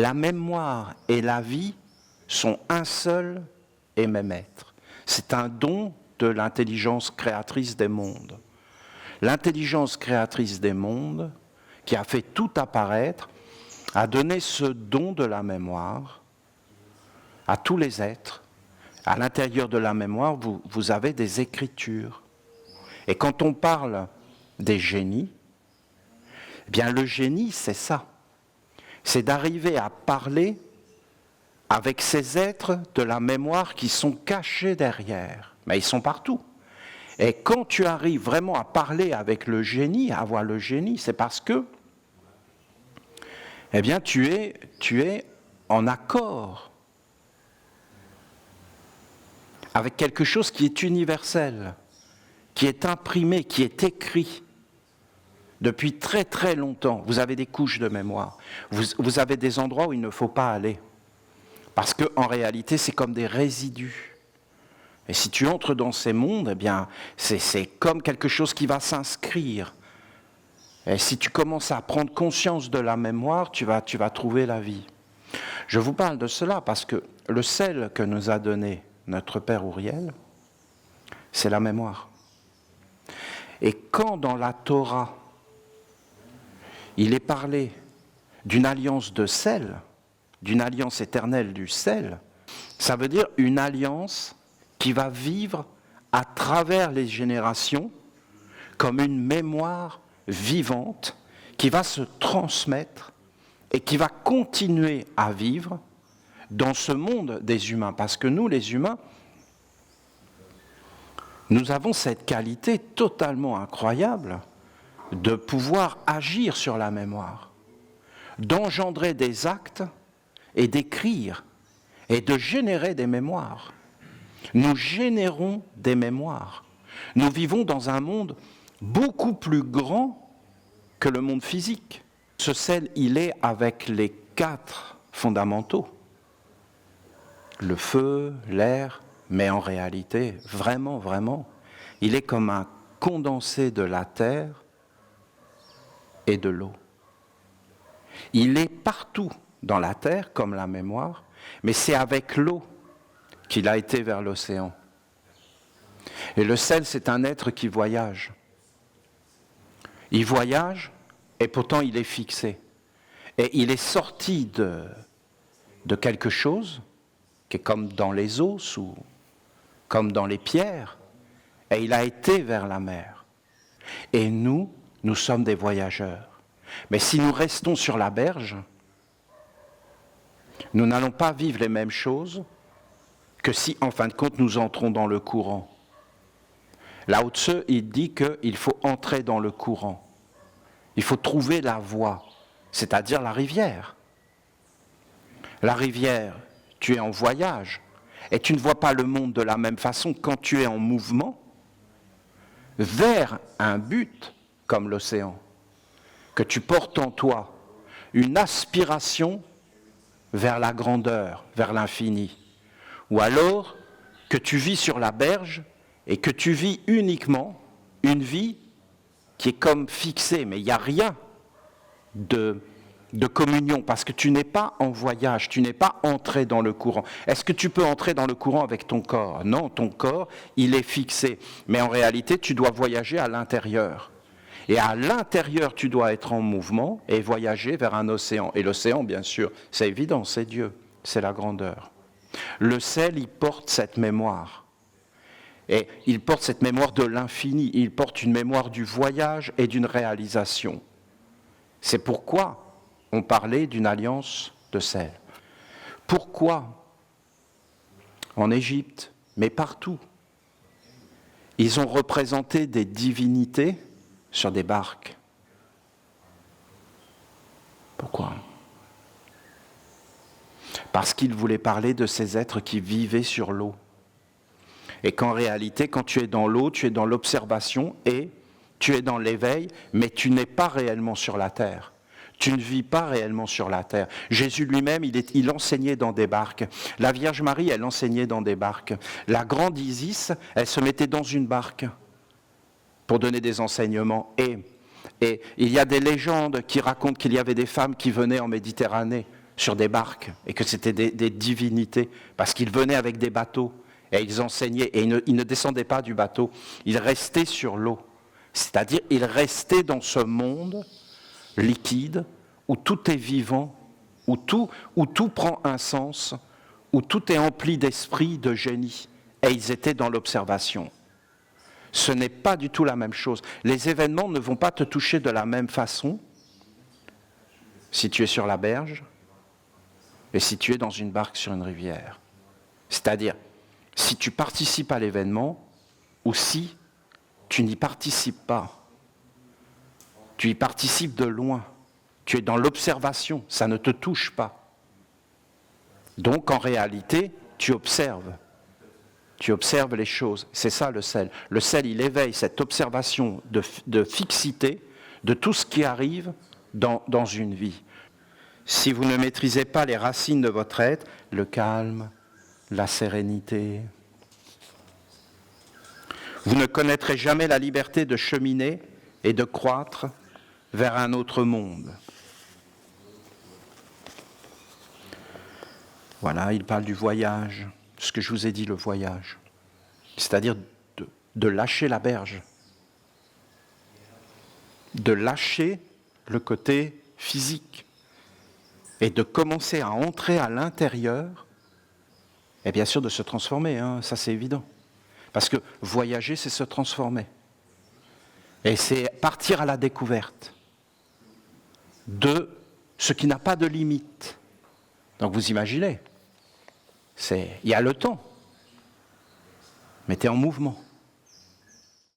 La mémoire et la vie sont un seul et même être. C'est un don de l'intelligence créatrice des mondes. L'intelligence créatrice des mondes, qui a fait tout apparaître, a donné ce don de la mémoire à tous les êtres. À l'intérieur de la mémoire, vous avez des écritures. Et quand on parle des génies, eh bien le génie, c'est ça. C'est d'arriver à parler avec ces êtres de la mémoire qui sont cachés derrière. Mais ils sont partout. Et quand tu arrives vraiment à parler avec le génie, à avoir le génie, c'est parce que, eh bien, tu es en accord avec quelque chose qui est universel, qui est imprimé, qui est écrit depuis très très longtemps. Vous avez des couches de mémoire. Vous avez des endroits où il ne faut pas aller. Parce qu'en réalité, c'est comme des résidus. Et si tu entres dans ces mondes, eh bien, c'est comme quelque chose qui va s'inscrire. Et si tu commences à prendre conscience de la mémoire, tu vas trouver la vie. Je vous parle de cela parce que le sel que nous a donné notre Père Uriel, c'est la mémoire. Et quand dans la Torah, il est parlé d'une alliance de sel, d'une alliance éternelle du sel, ça veut dire une alliance qui va vivre à travers les générations comme une mémoire vivante qui va se transmettre et qui va continuer à vivre dans ce monde des humains. Parce que nous, les humains, nous avons cette qualité totalement incroyable de pouvoir agir sur la mémoire, d'engendrer des actes et d'écrire et de générer des mémoires. Nous générons des mémoires. Nous vivons dans un monde beaucoup plus grand que le monde physique. Ce sel, il est avec les 4 fondamentaux. Le feu, l'air, mais en réalité, vraiment, vraiment, il est comme un condensé de la terre et de l'eau. Il est partout dans la terre, comme la mémoire, mais c'est avec l'eau qu'il a été vers l'océan. Et le sel, c'est un être qui voyage. Il voyage, et pourtant il est fixé. Et il est sorti de quelque chose, qui est comme dans les os, ou comme dans les pierres, et il a été vers la mer. Et nous sommes des voyageurs. Mais si nous restons sur la berge, nous n'allons pas vivre les mêmes choses que si, en fin de compte, nous entrons dans le courant. Lao Tse, il dit qu'il faut entrer dans le courant. Il faut trouver la voie, c'est-à-dire la rivière. La rivière, tu es en voyage, et tu ne vois pas le monde de la même façon quand tu es en mouvement vers un but comme l'océan, que tu portes en toi une aspiration vers la grandeur, vers l'infini, ou alors que tu vis sur la berge et que tu vis uniquement une vie qui est comme fixée, mais il n'y a rien de communion, parce que tu n'es pas en voyage, tu n'es pas entré dans le courant. Est-ce que tu peux entrer dans le courant avec ton corps ? Non, ton corps, il est fixé, mais en réalité, tu dois voyager à l'intérieur. Et à l'intérieur, tu dois être en mouvement et voyager vers un océan. Et l'océan, bien sûr, c'est évident, c'est Dieu, c'est la grandeur. Le sel, il porte cette mémoire. Et il porte cette mémoire de l'infini, il porte une mémoire du voyage et d'une réalisation. C'est pourquoi on parlait d'une alliance de sel. Pourquoi en Égypte, mais partout, ils ont représenté des divinités sur des barques? Pourquoi ? Parce qu'ils voulaient parler de ces êtres qui vivaient sur l'eau. Et qu'en réalité, quand tu es dans l'eau, tu es dans l'observation et tu es dans l'éveil, mais tu n'es pas réellement sur la terre. Tu ne vis pas réellement sur la terre. Jésus lui-même, il enseignait dans des barques. La Vierge Marie, elle enseignait dans des barques. La grande Isis, elle se mettait dans une barque pour donner des enseignements. Et il y a des légendes qui racontent qu'il y avait des femmes qui venaient en Méditerranée sur des barques et que c'était des divinités, parce qu'ils venaient avec des bateaux et ils enseignaient, et ils ne descendaient pas du bateau, ils restaient sur l'eau. C'est-à-dire, ils restaient dans ce monde liquide où tout est vivant, où tout prend un sens, où tout est empli d'esprit, de génie. Et ils étaient dans l'observation. Ce n'est pas du tout la même chose. Les événements ne vont pas te toucher de la même façon si tu es sur la berge et si tu es dans une barque sur une rivière. C'est-à-dire, si tu participes à l'événement ou si tu n'y participes pas. Tu y participes de loin. Tu es dans l'observation, ça ne te touche pas. Donc en réalité, tu observes. Tu observes les choses. C'est ça le sel. Le sel, il éveille cette observation de fixité de tout ce qui arrive dans une vie. Si vous ne maîtrisez pas les racines de votre être, le calme, la sérénité, vous ne connaîtrez jamais la liberté de cheminer et de croître vers un autre monde. Voilà, il parle du voyage, ce que je vous ai dit, le voyage. C'est-à-dire de lâcher la berge, de lâcher le côté physique et de commencer à entrer à l'intérieur et bien sûr de se transformer, hein, ça c'est évident. Parce que voyager, c'est se transformer. Et c'est partir à la découverte de ce qui n'a pas de limite. Donc vous imaginez, il y a le temps, mais tu es en mouvement.